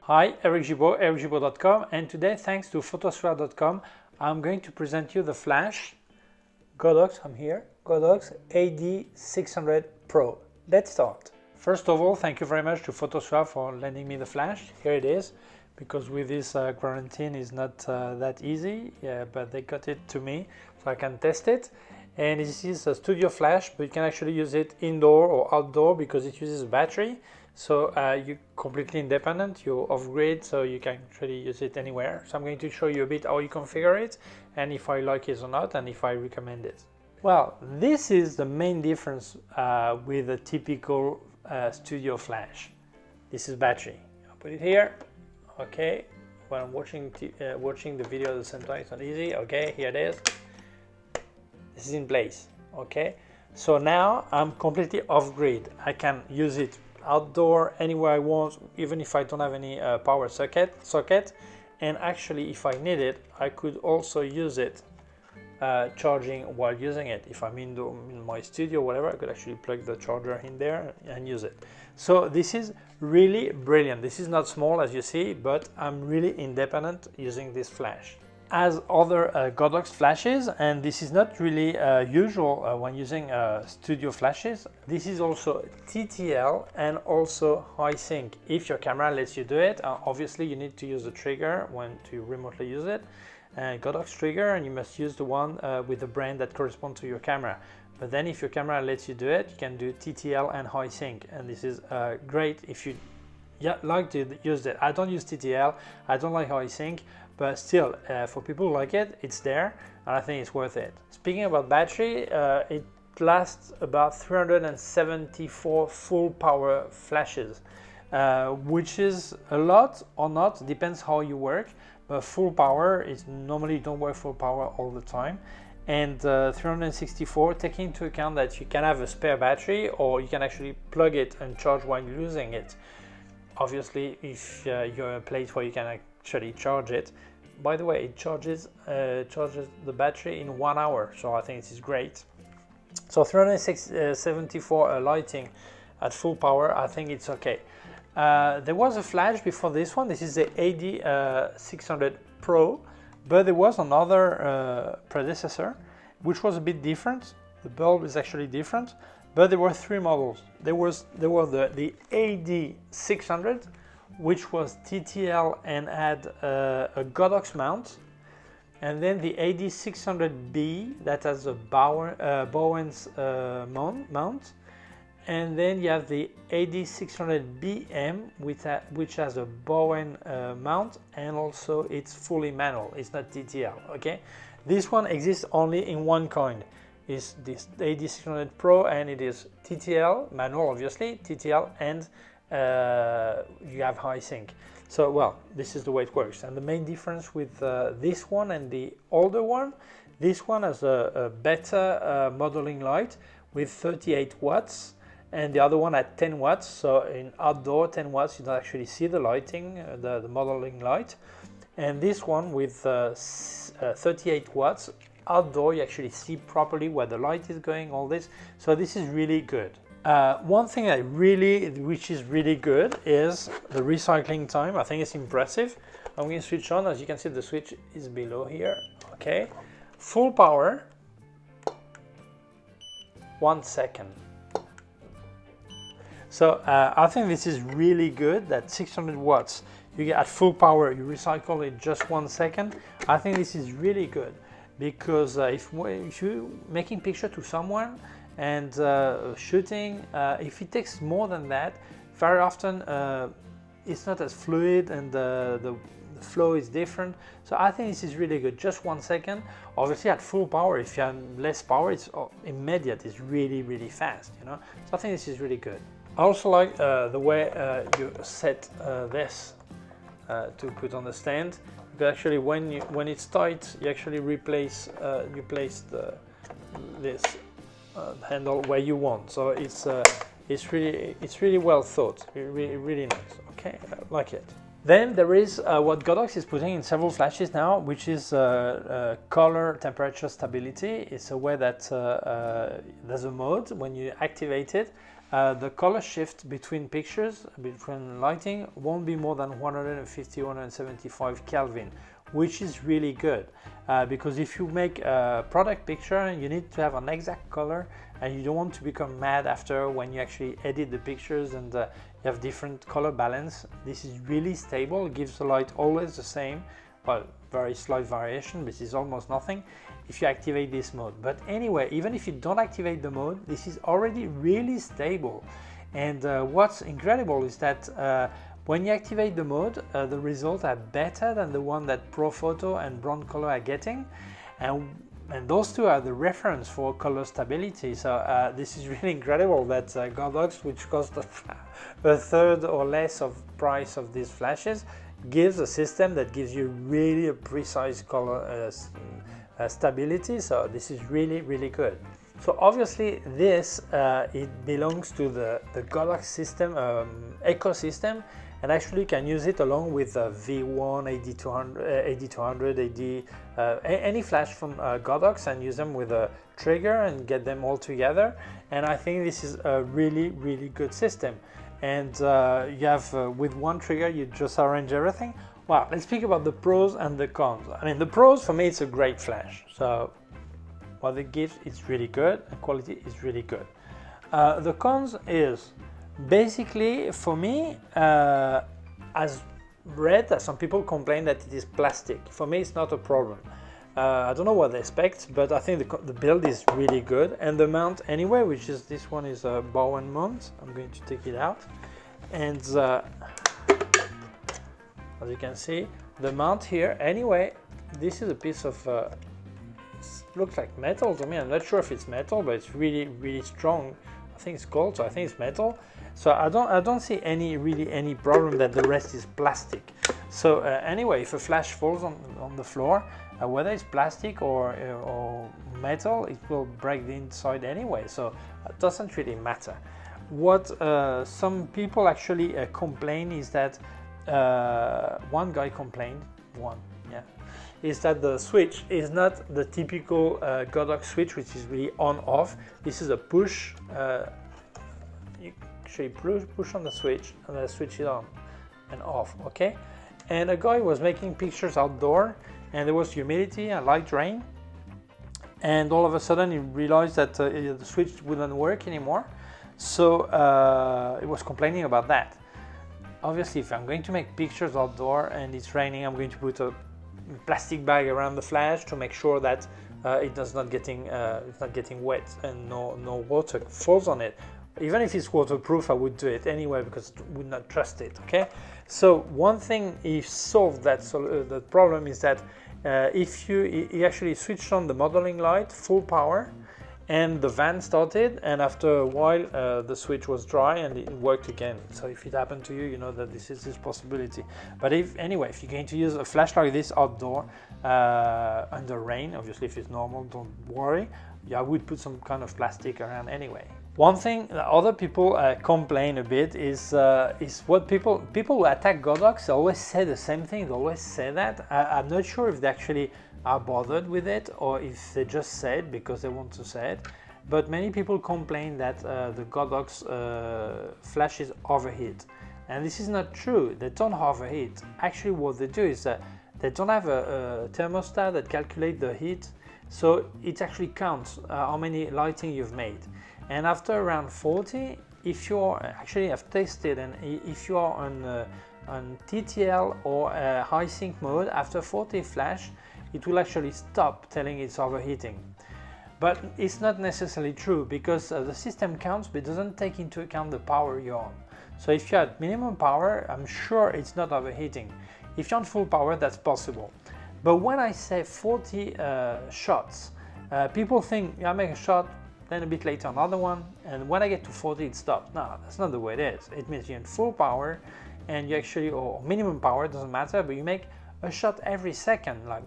Hi, Eric Gibaud, ericgibaud.com, and today, thanks to photosphera.com, I'm going to present you the flash Godox, I'm here, Godox AD600 Pro. Let's start. First of all, thank you very much to Photosphera for lending me the flash. Here it is, because with this quarantine is not that easy, but they got it to me so I can test it. And this is a studio flash, but you can actually use it indoor or outdoor because it uses battery. So you're completely independent, you're off-grid, so you can actually use it anywhere. So I'm going to show you a bit how you configure it and if I like it or not and if I recommend it. Well, this is the main difference with a typical studio flash. This is battery. I'll put it here. Okay, when I'm watching the video at the same time, it's not easy. Okay, here it is. This is in place. Okay, so now I'm completely off-grid. I can use it outdoor anywhere I want, even if I don't have any power socket. And actually, if I need it, I could also use it charging while using it. If I'm in my studio, whatever, I could actually plug the charger in there and use it. So this is really brilliant. This is not small, as you see, but I'm really independent using this flash. As other Godox flashes, and this is not really usual when using studio flashes, this is also TTL and also high sync. If your camera lets you do it, obviously you need to use the trigger when to remotely use it. Godox trigger, and you must use the one with the brand that corresponds to your camera. But then if your camera lets you do it, you can do TTL and high sync, and this is great if you like to use it. I don't use TTL, I don't like high sync, but still, for people who like it, it's there, and I think it's worth it. Speaking about battery, it lasts about 374 full power flashes, which is a lot or not, depends how you work, but full power is normally you don't work full power all the time. And 364, taking into account that you can have a spare battery or you can actually plug it and charge while you're using it. Obviously, if you're in a place where you can actually charge it. By the way, it charges the battery in 1 hour, so I think this is great. So 374 lighting at full power, I think it's okay. There was a flash before this one. This is the AD600 Pro, but there was another predecessor which was a bit different. The bulb is actually different, but there were three models. There were the AD600, which was TTL and had a Godox mount, and then the AD600B that has a Bowens mount, and then you have the AD600BM which has a Bowen mount, and also it's fully manual, it's not TTL. Okay, this one exists only in one kind. Is this AD600 Pro, and it is TTL, manual obviously, TTL, and you have high sync. So, well, this is the way it works. And the main difference with this one and the older one, this one has a better modeling light with 38 watts, and the other one at 10 watts. So in outdoor 10 watts, you don't actually see the lighting, the modeling light. And this one with 38 watts, outdoor you actually see properly where the light is going, all this. So this is really good. One thing which is really good is the recycling time. I think it's impressive. I'm going to switch on. As you can see, the switch is below here. Okay, full power, 1 second. So I think this is really good. That 600 watts you get at full power, you recycle in just 1 second. I think this is really good because if you're making picture to someone and shooting, if it takes more than that, very often it's not as fluid and the flow is different. So I think this is really good, just 1 second. Obviously at full power, if you have less power, it's immediate, it's really fast, you know. So I think this is really good. I also like the way you set this to put on the stand. Because actually when it's tight, you actually place this handle where you want. So it's really well thought, really nice. Okay, I like it. Then there is what Godox is putting in several flashes now, which is color temperature stability. It's a way that there's a mode when you activate it, the color shift between pictures, between lighting, won't be more than 150, 175 Kelvin, which is really good. Because if you make a product picture, you need to have an exact color, and you don't want to become mad after when you actually edit the pictures and you have different color balance. This is really stable, it gives the light always the same, well, very slight variation, but it's almost nothing if you activate this mode. But anyway, even if you don't activate the mode, this is already really stable. And what's incredible is that when you activate the mode, the results are better than the one that Manfrotto and Broncolor are getting. And those two are the reference for color stability. So this is really incredible that Godox, which cost a third or less of price of these flashes, gives a system that gives you really a precise color stability. So this is really, really good. So obviously this it belongs to the Godox system ecosystem, and actually you can use it along with V1, AD200, any flash from Godox, and use them with a trigger and get them all together. And I think this is a really, really good system. And you have with one trigger you just arrange everything. Well, let's speak about the pros and the cons. I mean, the pros, for me, it's a great flash. So what it gives, it's really good, the quality is really good. The cons is basically, for me, as read that some people complain that it is plastic. For me, it's not a problem. I don't know what they expect, but I think the build is really good. And the mount anyway, which is, this one is a bow and mount. I'm going to take it out. And as you can see, the mount here, anyway, this is a piece of, looks like metal to me. I'm not sure if it's metal, but it's really, really strong. I think it's gold, so I think it's metal. So I don't see any problem that the rest is plastic. So anyway, if a flash falls on the floor, whether it's plastic or metal, it will break the inside anyway. So it doesn't really matter. What some people actually complain is that one guy complained, is that the switch is not the typical Godox switch, which is really on-off. This is a push. You actually push on the switch, and the switch is on and off. Okay. And a guy was making pictures outdoor, and there was humidity and light rain, and all of a sudden he realized that the switch wouldn't work anymore. So he was complaining about that. Obviously, if I'm going to make pictures outdoor and it's raining, I'm going to put a plastic bag around the flash to make sure that it's not getting wet and no water falls on it. Even if it's waterproof, I would do it anyway because I would not trust it. Okay, so one thing he solved that problem is that if he actually switched on the modeling light full power, and the van started, and after a while the switch was dry and it worked again. So if it happened to you, you know that this is this possibility. But if you're going to use a flash like this outdoor under rain, obviously if it's normal, don't worry. I would put some kind of plastic around anyway. One thing that other people complain a bit is what people who attack Godox always say the same thing. They always say that. I'm not sure if they actually are bothered with it or if they just say it because they want to say it. But many people complain that the Godox flashes overheat, and this is not true. They don't overheat. Actually, what they do is that they don't have a thermostat that calculates the heat, so it actually counts how many lighting you've made. And after around 40, if you're actually I've tested, and if you are on TTL or high sync mode, after 40 flash, it will actually stop telling it's overheating. But it's not necessarily true because the system counts, but it doesn't take into account the power you're on. So if you're at minimum power, I'm sure it's not overheating. If you're on full power, that's possible. But when I say 40 shots, people think I make a shot, then a bit later another one, and when I get to 40 it stops. No, that's not the way it is. It means you're in full power, and you actually, or minimum power, it doesn't matter, but you make a shot every second, like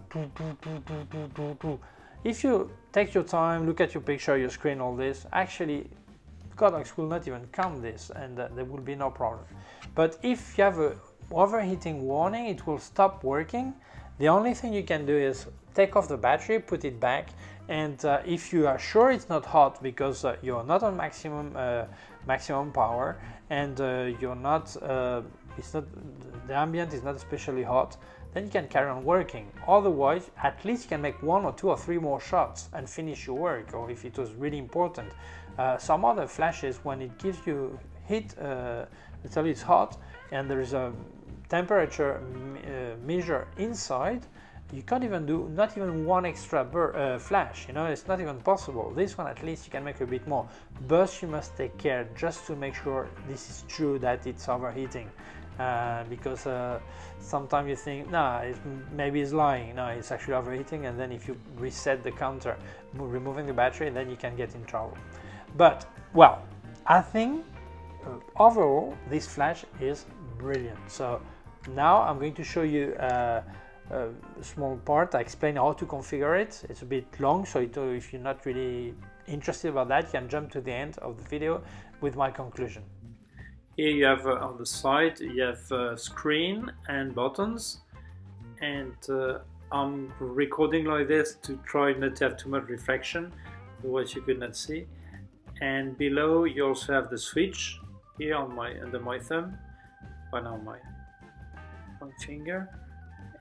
if you take your time, look at your picture, your screen, all this, actually Godox will not even count this, and there will be no problem. But if you have a overheating warning, it will stop working. The only thing you can do is take off the battery, put it back, and if you are sure it's not hot because you're not on maximum power and you're not, it's not, the ambient is not especially hot, then you can carry on working. Otherwise, at least you can make 1 or 2 or 3 more shots and finish your work, or if it was really important. Some other flashes, when it gives you heat, it's hot and there is a temperature measure inside, you can't even do not even 1 extra flash, you know, it's not even possible. This one at least you can make a bit more, but you must take care just to make sure this is true, that it's overheating. Because sometimes you think, nah, maybe it's lying, no, it's actually overheating, and then if you reset the counter, removing the battery, then you can get in trouble. But, well, I think overall this flash is brilliant. So now I'm going to show you a small part. I explain how to configure it. It's a bit long, so if you're not really interested about that, you can jump to the end of the video with my conclusion. Here you have on the side, you have screen and buttons, and I'm recording like this to try not to have too much reflection, otherwise you could not see. And below you also have the switch here on under my thumb, on my finger,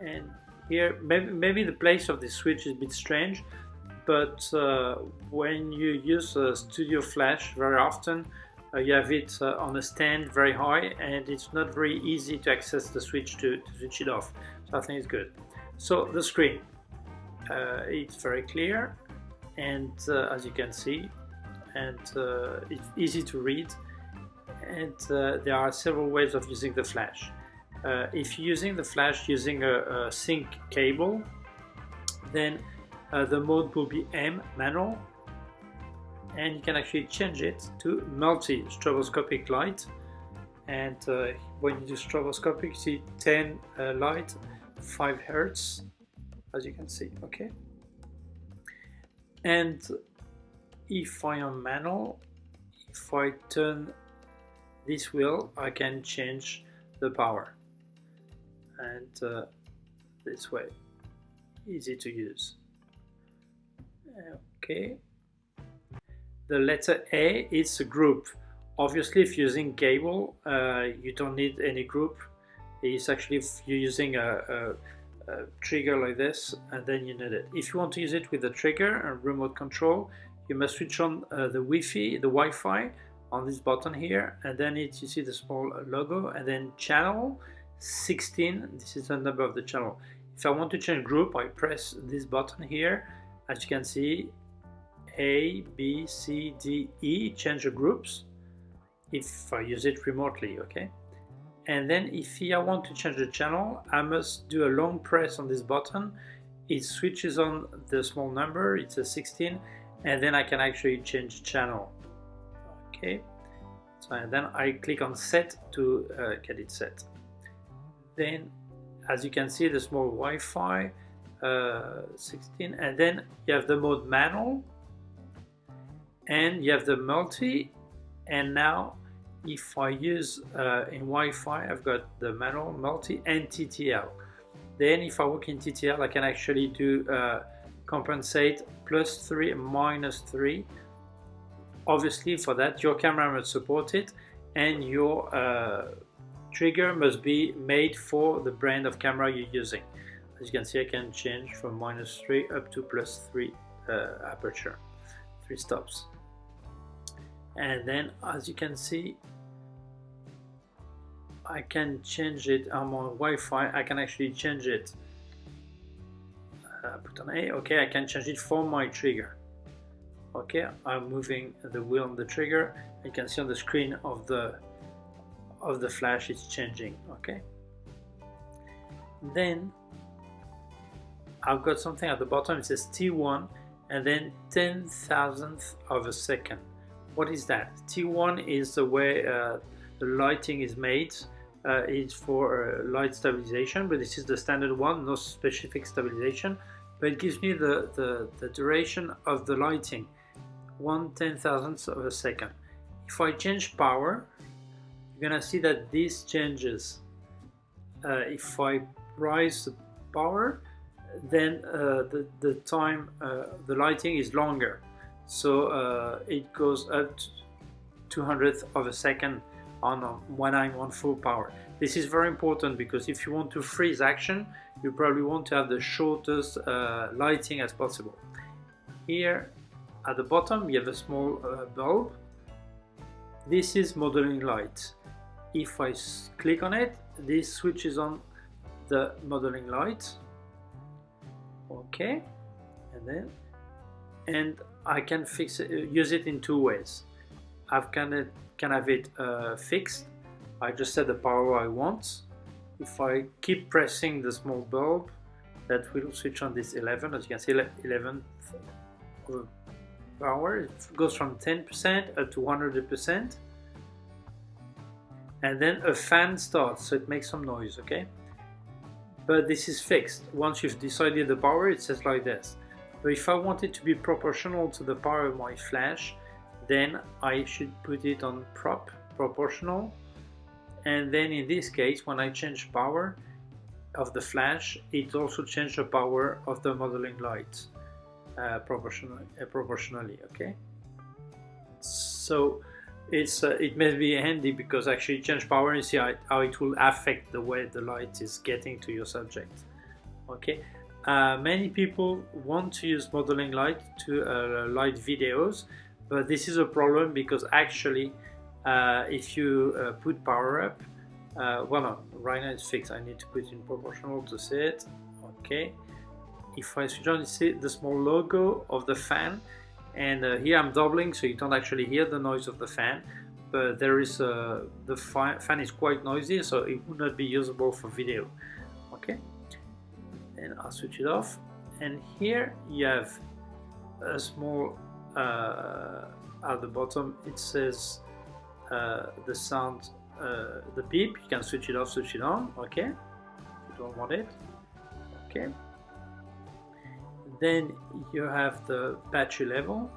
and here maybe the place of the switch is a bit strange, but when you use a studio flash very often, you have it on a stand very high, and it's not very easy to access the switch to switch it off. So I think it's good. So the screen, it's very clear, and as you can see, and it's easy to read, and there are several ways of using the flash. If you're using the flash using a sync cable, then the mode will be M, manual, and you can actually change it to multi-stroboscopic light. And when you do stroboscopic, you see 10 light, 5 Hertz, as you can see, okay? And if I am manual, if I turn this wheel, I can change the power. And this way, easy to use. Okay. The letter A is a group. Obviously, if you're using cable, you don't need any group. It's actually if you're using a trigger like this, and then you need it. If you want to use it with a trigger and remote control, you must switch on the Wi-Fi on this button here, and then you see the small logo, and then channel 16. This is the number of the channel. If I want to change group, I press this button here. As you can see, A, B, C, D, E, change the groups if I use it remotely, okay? And then if I want to change the channel, I must do a long press on this button. It switches on the small number, it's a 16, and then I can actually change channel, okay? So and then I click on set to get it set. Then, as you can see, the small Wi-Fi 16, and then you have the mode manual, and you have the multi, and now if I use in Wi-Fi, I've got the manual, multi, and TTL. Then if I work in TTL, I can actually do compensate +3 and -3. Obviously for that your camera must support it, and your trigger must be made for the brand of camera you're using. As you can see, I can change from -3 up to +3 aperture, 3 stops. And then as you can see, I can change it. I'm on Wi-Fi, I can actually change it. Put on A, okay, I can change it for my trigger. Okay, I'm moving the wheel on the trigger. You can see on the screen of the flash it's changing, okay? Then I've got something at the bottom, it says T1 and then 10,000th of a second. What is that? T1 is the way the lighting is made. It's for light stabilization, but this is the standard one, no specific stabilization, but it gives me the duration of the lighting, 1/10,000th of a second. If I change power, you're gonna see that this changes. If I rise the power, then the time, the lighting is longer. So it goes up to 200th of a second when I'm on full power. This is very important because if you want to freeze action, you probably want to have the shortest lighting as possible. Here at the bottom you have a small bulb. This is modeling light. If I click on it, this switches on the modeling light. Okay, and I can use it in two ways. I can have it fixed. I just set the power I want. If I keep pressing the small bulb, that will switch on this 11. As you can see, 11th of power. It goes from 10% up to 100%. And then a fan starts, so it makes some noise, okay? But this is fixed. Once you've decided the power, it says like this. But if I want it to be proportional to the power of my flash, then I should put it on proportional. And then in this case, when I change power of the flash, it also changes the power of the modeling light proportionally, okay? So it may be handy because actually change power and see how it will affect the way the light is getting to your subject, okay? Many people want to use modeling light to light videos, but this is a problem because actually if you put power up, well, no, right now it's fixed. I need to put in proportional to see it. Okay, if I switch on, you see the small logo of the fan, and here I'm doubling so you don't actually hear the noise of the fan, but there is the fan is quite noisy, so it would not be usable for video. Okay, and I'll switch it off, and here you have a small at the bottom it says the sound, the beep. You can switch it off, switch it on, okay, if you don't want it, okay. Then you have the battery level,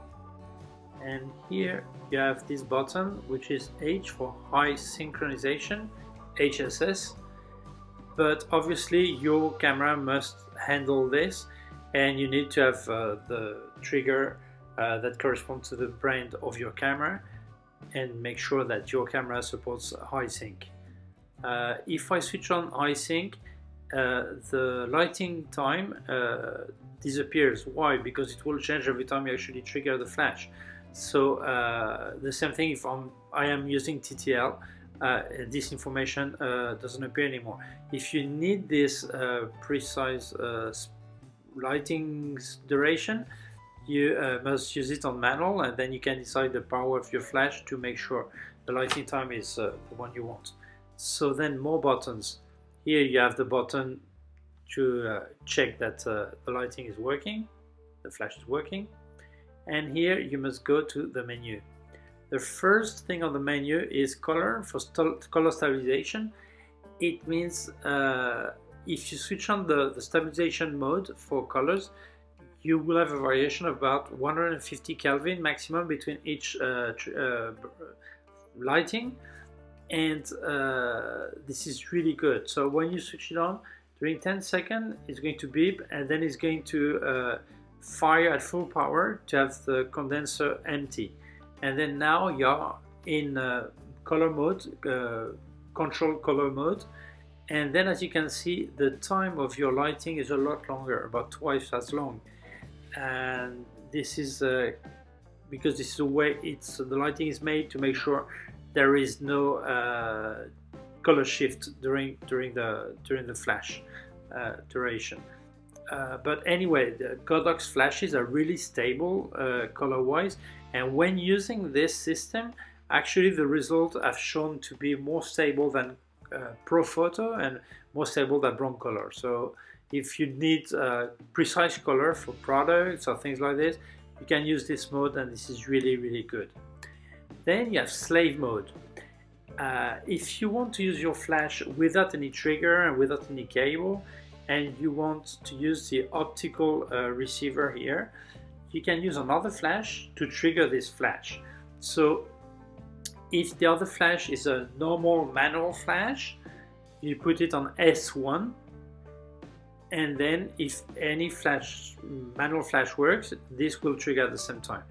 and here you have this button which is H for high synchronization, HSS, but obviously your camera must handle this, and you need to have the trigger that corresponds to the brand of your camera, and make sure that your camera supports high sync. If I switch on high sync, the lighting time disappears. Why? Because it will change every time you actually trigger the flash. So the same thing if I am using TTL, this information doesn't appear anymore. If you need this precise lighting duration, you must use it on manual, and then you can decide the power of your flash to make sure the lighting time is the one you want. So then more buttons. Here you have the button to check that the lighting is working, the flash is working, and here you must go to the menu. The first thing on the menu is color, for color stabilization. It means if you switch on the stabilization mode for colors, you will have a variation of about 150 Kelvin maximum between each lighting, and this is really good. So when you switch it on, during 10 seconds it's going to beep, and then it's going to fire at full power to have the condenser empty, and then now you're in color mode, control color mode, and then as you can see the time of your lighting is a lot longer, about twice as long. And this is because this is the way the lighting is made to make sure there is no color shift during the flash duration. But anyway, the Godox flashes are really stable color wise, and when using this system, actually the results have shown to be more stable than ProPhoto and more stable than Broncolor. So if you need precise color for products or things like this, you can use this mode, and this is really good. Then you have slave mode. If you want to use your flash without any trigger and without any cable, and you want to use the optical receiver here, you can use another flash to trigger this flash. So if the other flash is a normal manual flash, you put it on S1, and then if any manual flash works, this will trigger at the same time.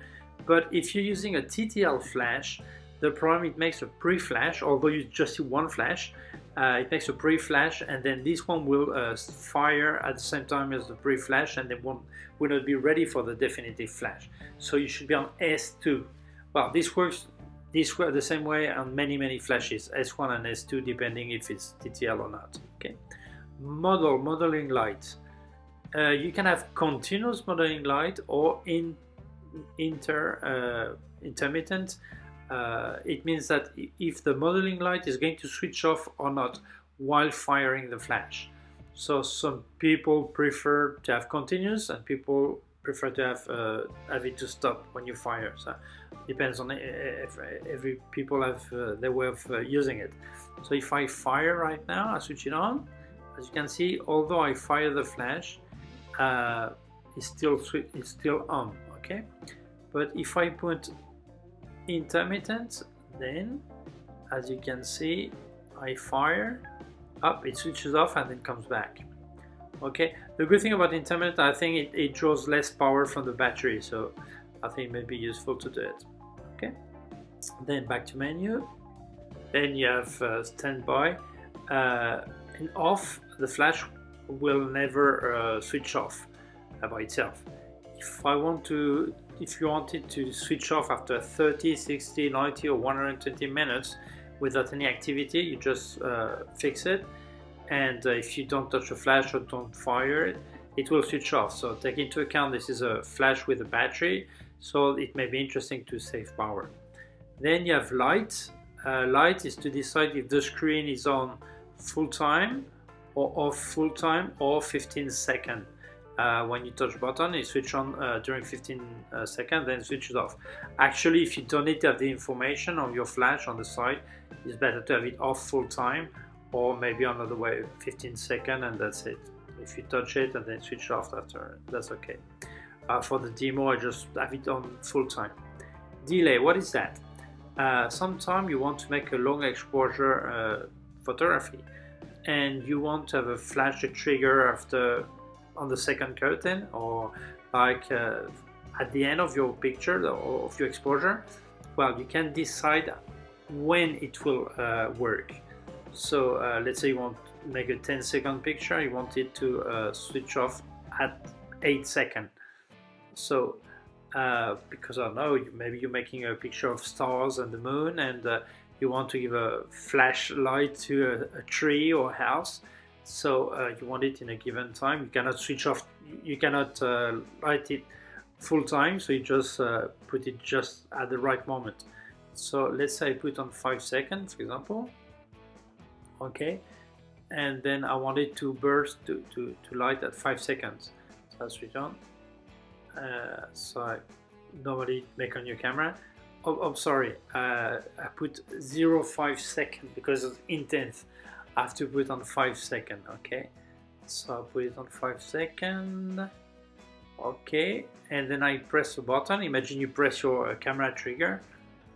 But if you're using a TTL flash, the problem, it makes a pre-flash, although you just see one flash, it makes a pre-flash, and then this one will fire at the same time as the pre-flash, and then will not be ready for the definitive flash. So you should be on S2. Well, this works the same way on many flashes, S1 and S2, depending if it's TTL or not. Okay. Modeling light. You can have continuous modeling light or intermittent. It means that if the modeling light is going to switch off or not while firing the flash. So some people prefer to have continuous, and people prefer to have it to stop when you fire. So depends on every people have their way of using it. So if I fire right now, I switch it on. As you can see, although I fire the flash, it's still on. Okay, but if I put intermittent, then as you can see, I fire up, it switches off and then comes back. Okay, the good thing about intermittent, I think it draws less power from the battery, so I think it may be useful to do it. Okay, then back to menu, then you have standby, and off. The flash will never switch off by itself. If you want it to switch off after 30, 60, 90 or 120 minutes without any activity, you just fix it, and if you don't touch the flash or don't fire it, it will switch off. So take into account this is a flash with a battery, so it may be interesting to save power. Then you have light. Light is to decide if the screen is on full time or off full time or 15 seconds. When you touch button, it switches on during 15 seconds, then switches off. Actually, if you don't need to have the information on your flash on the side, it's better to have it off full time, or maybe another way, 15 seconds, and that's it. If you touch it and then switch off after, that's okay. For the demo, I just have it on full time. Delay, what is that? Sometimes you want to make a long exposure photography, and you want to have a flash to trigger after on the second curtain, or like at the end of your picture or of your exposure. Well, you can decide when it will work. So let's say you want to make a 10-second picture, you want it to switch off at 8 seconds. So because I don't know, maybe you're making a picture of stars and the moon, and you want to give a flashlight to a tree or a house. So you want it in a given time. You cannot switch off, you cannot light it full time, so you just put it just at the right moment. So let's say I put on 5 seconds, for example. Okay, and then I want it to burst to light at 5 seconds. So I switch on. So I normally make on your camera. Oh, sorry, I put 0.5 seconds because it's intense. I have to put on 5 seconds. Okay, so I put it on 5 seconds. Okay, and then I press the button. Imagine you press your camera trigger.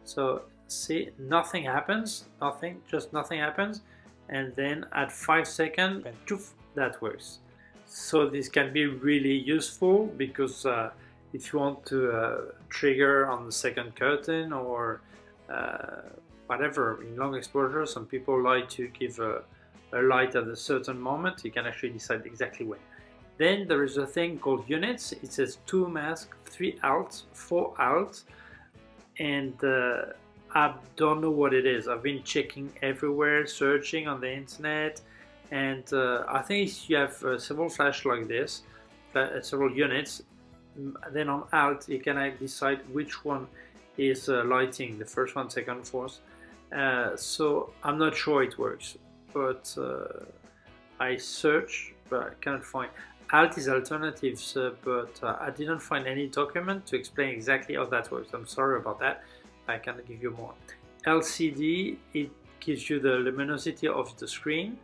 So see, nothing happens, just nothing happens. And then at 5 seconds, that works. So this can be really useful because if you want to trigger on the second curtain or whatever, in long exposure, some people like to give a light at a certain moment. You can actually decide exactly when. Then there is a thing called units. It says 2 mask, 3 alt, 4 alt, and I don't know what it is. I've been checking everywhere, searching on the internet, and I think if you have several flash like this, several units, then on alt you can decide which one is lighting, the first one, second, fourth. So I'm not sure it works, but I search, but I cannot find. Alt is alternatives, but I didn't find any document to explain exactly how that works. I'm sorry about that. I cannot give you more. LCD, it gives you the luminosity of the screen.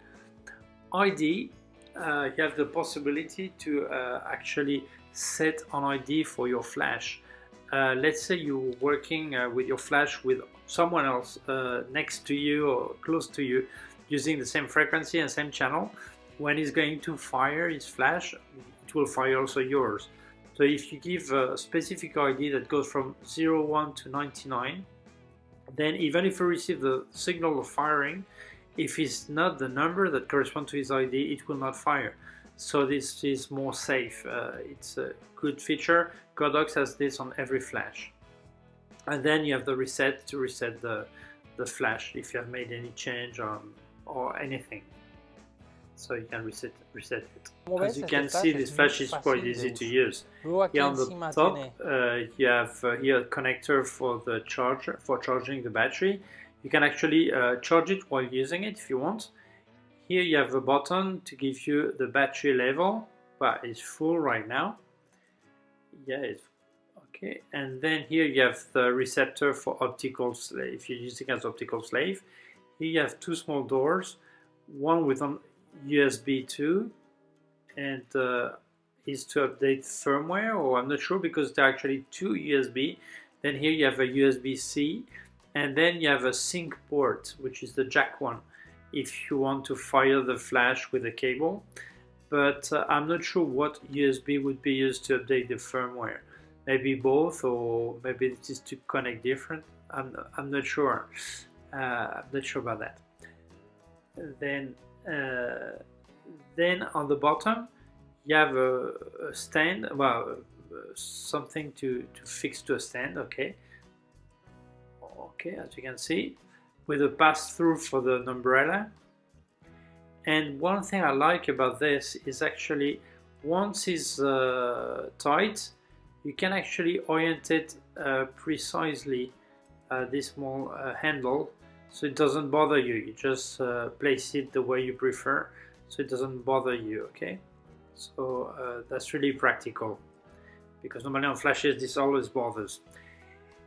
ID, you have the possibility to actually set an ID for your flash. Let's say you're working with your flash with someone else next to you or close to you, using the same frequency and same channel. when it's going to fire its flash, it will fire also yours. So if you give a specific ID that goes from 01 to 99, then even if you receive the signal of firing, if it's not the number that corresponds to his ID, it will not fire. So this is more safe. It's a good feature. Godox has this on every flash. And then you have the reset to reset the flash if you have made any change or anything. So you can reset it. As you can see, this flash is quite easy to use. Here on the top, you have here a connector for the charger, for charging the battery. You can actually charge it while using it if you want. Here you have a button to give you the battery level, but it's full right now. Yeah, it's okay. And then here you have the receptor for optical slave, if you're using it as optical slave. Here you have two small doors, one with an USB 2, and is to update firmware, or I'm not sure because there are actually two USB. Then here you have a USB-C, and then you have a sync port, which is the jack one, if you want to fire the flash with a cable. But I'm not sure what USB would be used to update the firmware. Maybe both, or maybe it is to connect different. I'm not sure. I'm not sure about that. Then on the bottom you have a stand, well, something to fix to a stand. Okay, as you can see, with a pass-through for the umbrella. And one thing I like about this is actually once it's tight, you can actually orient it precisely, this small handle, so it doesn't bother you. You just place it the way you prefer, so it doesn't bother you. Okay, so that's really practical, because normally on flashes this always bothers.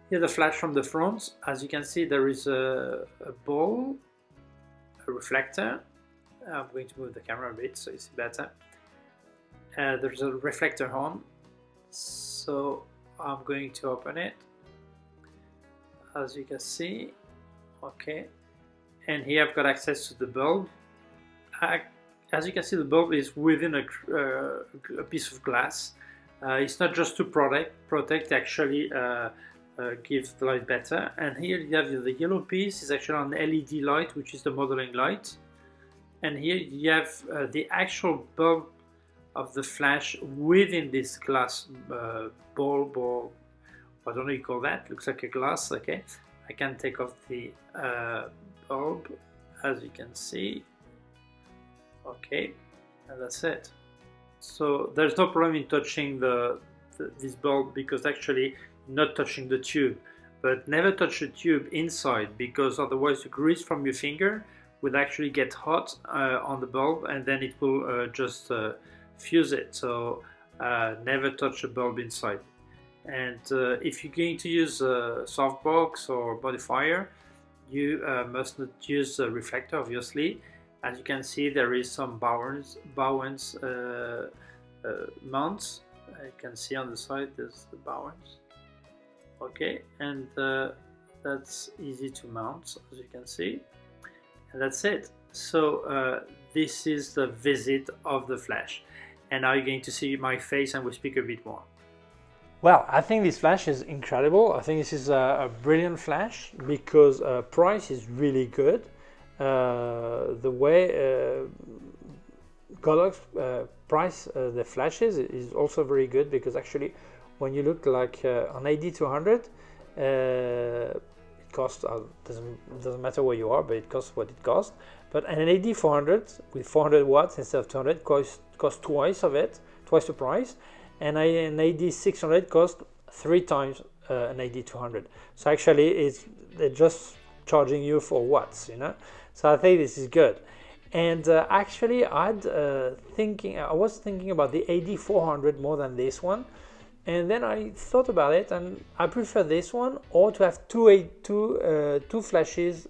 Here the flash from the front, as you can see, there is a ball, a reflector. I'm going to move the camera a bit so it's better. There's a reflector on, so I'm going to open it, as you can see. Okay, and here I've got access to the bulb. As you can see, the bulb is within a piece of glass. It's not just to protect, actually gives the light better. And here you have the yellow piece is actually an LED light, which is the modeling light. And here you have the actual bulb of the flash within this glass bulb, or I don't know what you call that. Looks like a glass. Okay, I can take off the bulb, as you can see. Okay, and that's it. So there's no problem in touching this bulb, because actually not touching the tube. But never touch the tube inside, because otherwise the grease from your finger will actually get hot on the bulb, and then it will just fuse it. So never touch the bulb inside. And if you're going to use a softbox or modifier, you must not use a reflector, obviously. As you can see, there is some Bowens mounts. You can see on the side there's the Bowens. Okay, and that's easy to mount, as you can see. And that's it. So this is the visit of the flash. And now you're going to see my face, and we'll speak a bit more. Well, I think this flash is incredible. I think this is a brilliant flash, because price is really good. The way Godox price the flashes is also very good, because actually when you look like an AD200, it costs, doesn't matter where you are, but it costs what it costs. But an AD400 with 400 watts instead of 200 costs twice the price, and an AD600 costs 3 times an AD200. So actually they're just charging you for watts, you know. So I think this is good. And actually I was thinking about the AD400 more than this one, and then I thought about it, and I prefer this one, or to have two flashes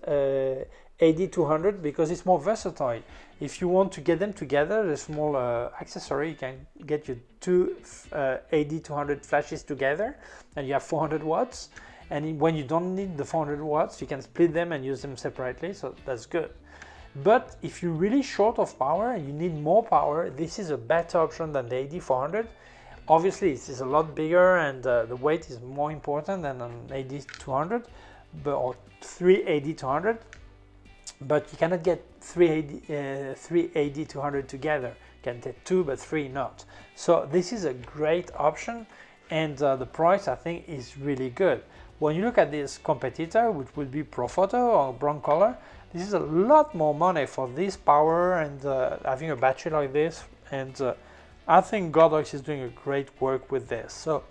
AD200, because it's more versatile. If you want to get them together, the small accessory, you can get your two AD200 flashes together, and you have 400 watts. And when you don't need the 400 watts, you can split them and use them separately, so that's good. But if you're really short of power and you need more power, this is a better option than the AD400. Obviously, it is a lot bigger and the weight is more important than an AD200, or 3 AD200. But you cannot get 3 AD200 together. You can get 2, but 3 not. So this is a great option, and the price I think is really good. When you look at this competitor, which would be Manfrotto or Broncolor, this is a lot more money for this power and having a battery like this. And I think Godox is doing a great work with this. So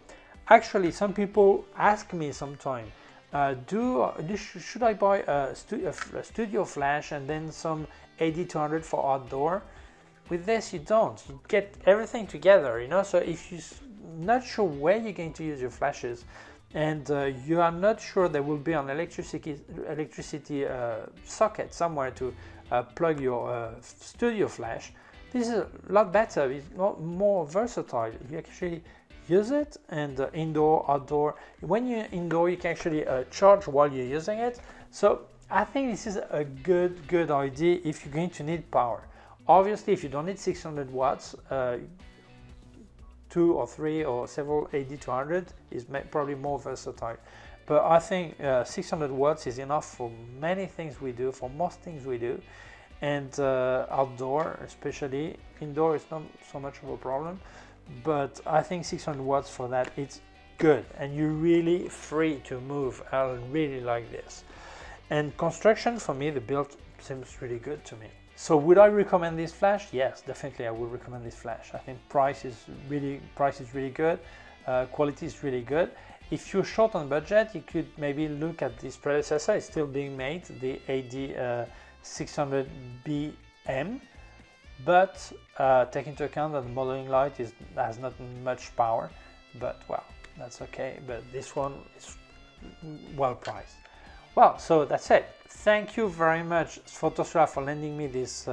actually, some people ask me sometimes, should I buy a studio flash and then some AD200 for outdoor? With this, you don't. You get everything together, you know. So if you're not sure where you're going to use your flashes, and you are not sure there will be an electricity socket somewhere to plug your studio flash, this is a lot better. It's more versatile. You actually use it, and indoor, outdoor. When you're indoor, you can actually charge while you're using it. So I think this is a good idea if you're going to need power. Obviously, if you don't need 600 watts, 2 or 3 or several AD200 is probably more versatile. But I think 600 watts is enough for many things we do, for most things we do. And outdoor, especially. Indoor is not so much of a problem. But I think 600 watts for that, it's good. And you're really free to move. I really like this. And construction, for me, the build seems really good to me. So would I recommend this flash? Yes, definitely I would recommend this flash. I think price is really good, quality is really good. If you're short on budget, you could maybe look at this predecessor. It's still being made, the AD600BM, but take into account that the modeling light has not much power, but well, that's okay. But this one is well priced. Well, so that's it. Thank you very much, Photosware, for lending me this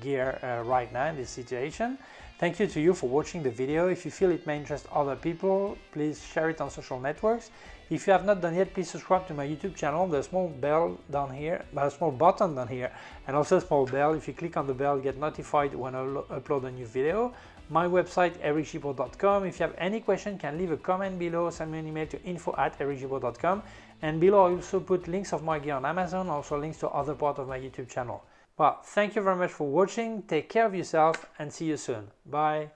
gear right now in this situation. Thank you to you for watching the video. If you feel it may interest other people, please share it on social networks. If you have not done yet, please subscribe to my YouTube channel. There's a small bell down here, a small button down here, and also a small bell. If you click on the bell, you get notified when I upload a new video. My website, ericgibaud.com. If you have any question, you can leave a comment below, send me an email to info@ericgibaud.com. And below I also put links of my gear on Amazon, also links to other parts of my YouTube channel. Well, thank you very much for watching. Take care of yourself and see you soon. Bye.